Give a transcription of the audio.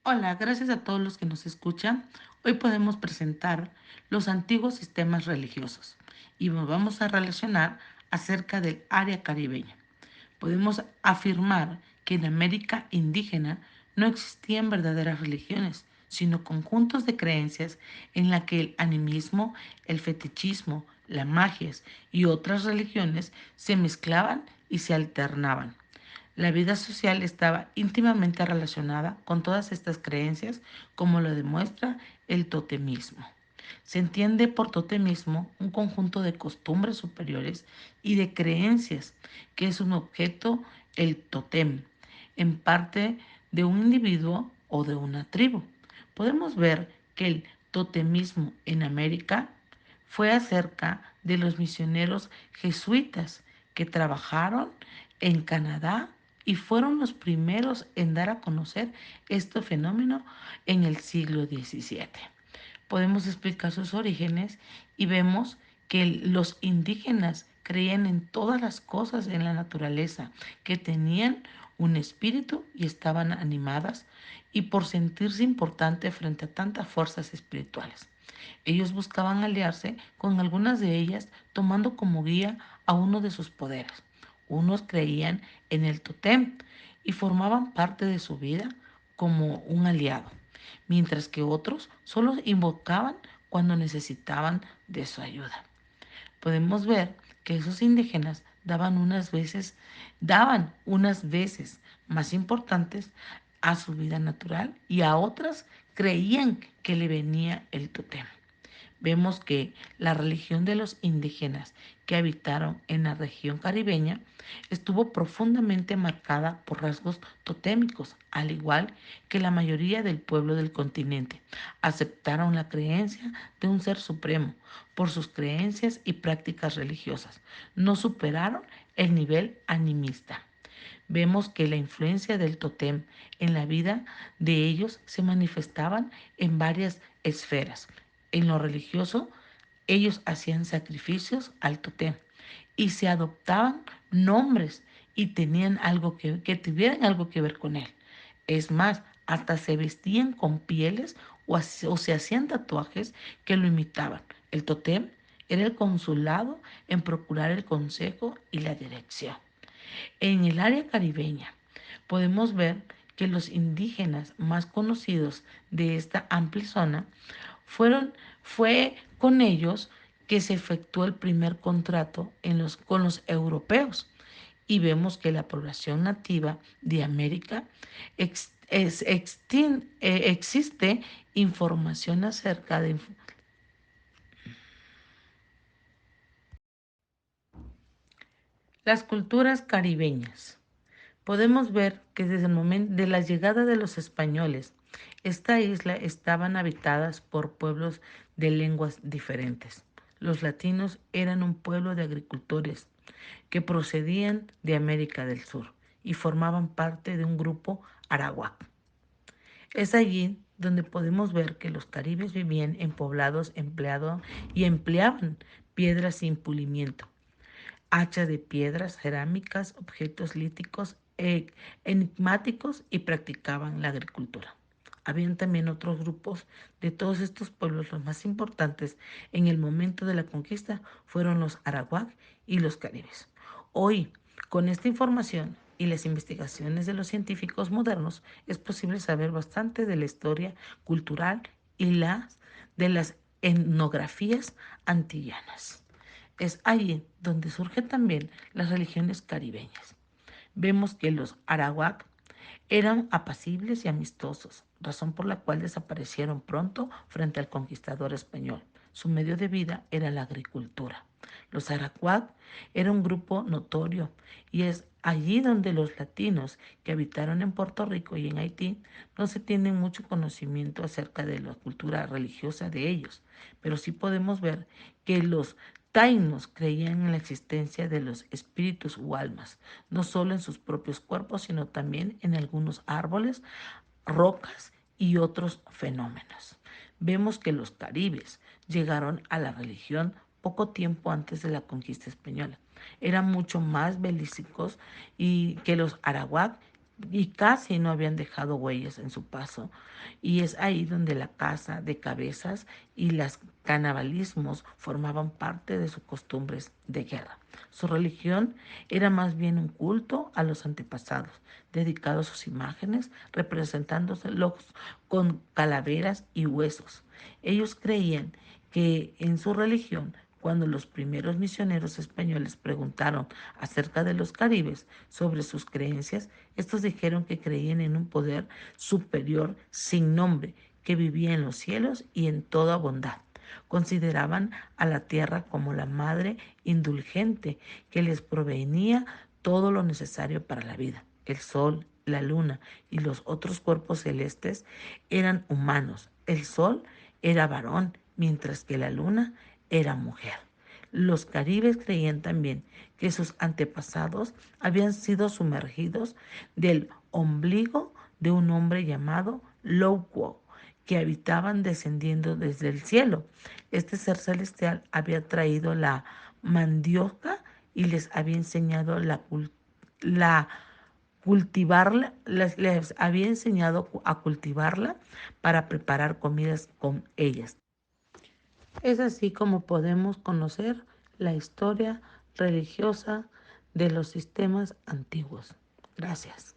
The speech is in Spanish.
Hola, gracias a todos los que nos escuchan. Hoy podemos presentar los antiguos sistemas religiosos y nos vamos a relacionar acerca del área caribeña. Podemos afirmar que en América indígena no existían verdaderas religiones, sino conjuntos de creencias en la que el animismo, el fetichismo, las magias y otras religiones se mezclaban y se alternaban. La vida social estaba íntimamente relacionada con todas estas creencias, como lo demuestra el totemismo. Se entiende por totemismo un conjunto de costumbres superiores y de creencias, que es un objeto, el totem, en parte de un individuo o de una tribu. Podemos ver que el totemismo en América fue acerca de los misioneros jesuitas que trabajaron en Canadá y fueron los primeros en dar a conocer este fenómeno en el siglo XVII. Podemos explicar sus orígenes y vemos que los indígenas creían en todas las cosas en la naturaleza, que tenían un espíritu y estaban animadas y por sentirse importante frente a tantas fuerzas espirituales. Ellos buscaban aliarse con algunas de ellas tomando como guía a uno de sus poderes. Unos creían en el totem y formaban parte de su vida como un aliado, mientras que otros solo invocaban cuando necesitaban de su ayuda. Podemos ver que esos indígenas daban unas veces más importantes a su vida natural y a otras creían que le venía el totem. Vemos que la religión de los indígenas que habitaron en la región caribeña estuvo profundamente marcada por rasgos totémicos, al igual que la mayoría del pueblo del continente. Aceptaron la creencia de un ser supremo por sus creencias y prácticas religiosas. No superaron el nivel animista. Vemos que la influencia del totem en la vida de ellos se manifestaban en varias esferas. En lo religioso, ellos hacían sacrificios al totem y se adoptaban nombres y tenían que tuvieran algo que ver con él. Es más, hasta se vestían con pieles o se hacían tatuajes que lo imitaban. El totem era el consulado en procurar el consejo y la dirección. En el área caribeña podemos ver que los indígenas más conocidos de esta amplia zona fue con ellos que se efectuó el primer contrato con los europeos. Y vemos que la población nativa de América existe información acerca de las culturas caribeñas. Podemos ver que desde el momento de la llegada de los españoles, esta isla estaban habitadas por pueblos de lenguas diferentes. Los latinos eran un pueblo de agricultores que procedían de América del Sur y formaban parte de un grupo arawak. Es allí donde podemos ver que los caribes vivían en poblados y empleaban piedras sin pulimiento, hacha de piedras, cerámicas, objetos líticos enigmáticos y practicaban la agricultura. Habían también otros grupos de todos estos pueblos. Los más importantes en el momento de la conquista fueron los arawak y los caribes. Hoy, con esta información y las investigaciones de los científicos modernos, es posible saber bastante de la historia cultural y de las etnografías antillanas. Es allí donde surgen también las religiones caribeñas. Vemos que los arawak eran apacibles y amistosos, razón por la cual desaparecieron pronto frente al conquistador español. Su medio de vida era la agricultura. Los arawak eran un grupo notorio y es allí donde los latinos que habitaron en Puerto Rico y en Haití no se tienen mucho conocimiento acerca de la cultura religiosa de ellos, pero sí podemos ver que los taínos creían en la existencia de los espíritus o almas, no solo en sus propios cuerpos, sino también en algunos árboles, rocas y otros fenómenos. Vemos que los caribes llegaron a la religión poco tiempo antes de la conquista española. Eran mucho más belicicos y que los arawak y casi no habían dejado huellas en su paso. Y es ahí donde la caza de cabezas y los canibalismos formaban parte de sus costumbres de guerra. Su religión era más bien un culto a los antepasados, dedicado a sus imágenes, representándoselos con calaveras y huesos. Ellos creían que en su religión, cuando los primeros misioneros españoles preguntaron acerca de los caribes sobre sus creencias, estos dijeron que creían en un poder superior sin nombre que vivía en los cielos y en toda bondad. Consideraban a la tierra como la madre indulgente que les provenía todo lo necesario para la vida. El sol, la luna y los otros cuerpos celestes eran humanos. El sol era varón, mientras que la luna era mujer. Los caribes creían también que sus antepasados habían sido sumergidos del ombligo de un hombre llamado Louquo, que habitaban descendiendo desde el cielo. Este ser celestial había traído la mandioca y les había enseñado la cultivarla, les había enseñado a cultivarla para preparar comidas con ellas. Es así como podemos conocer la historia religiosa de los sistemas antiguos. Gracias.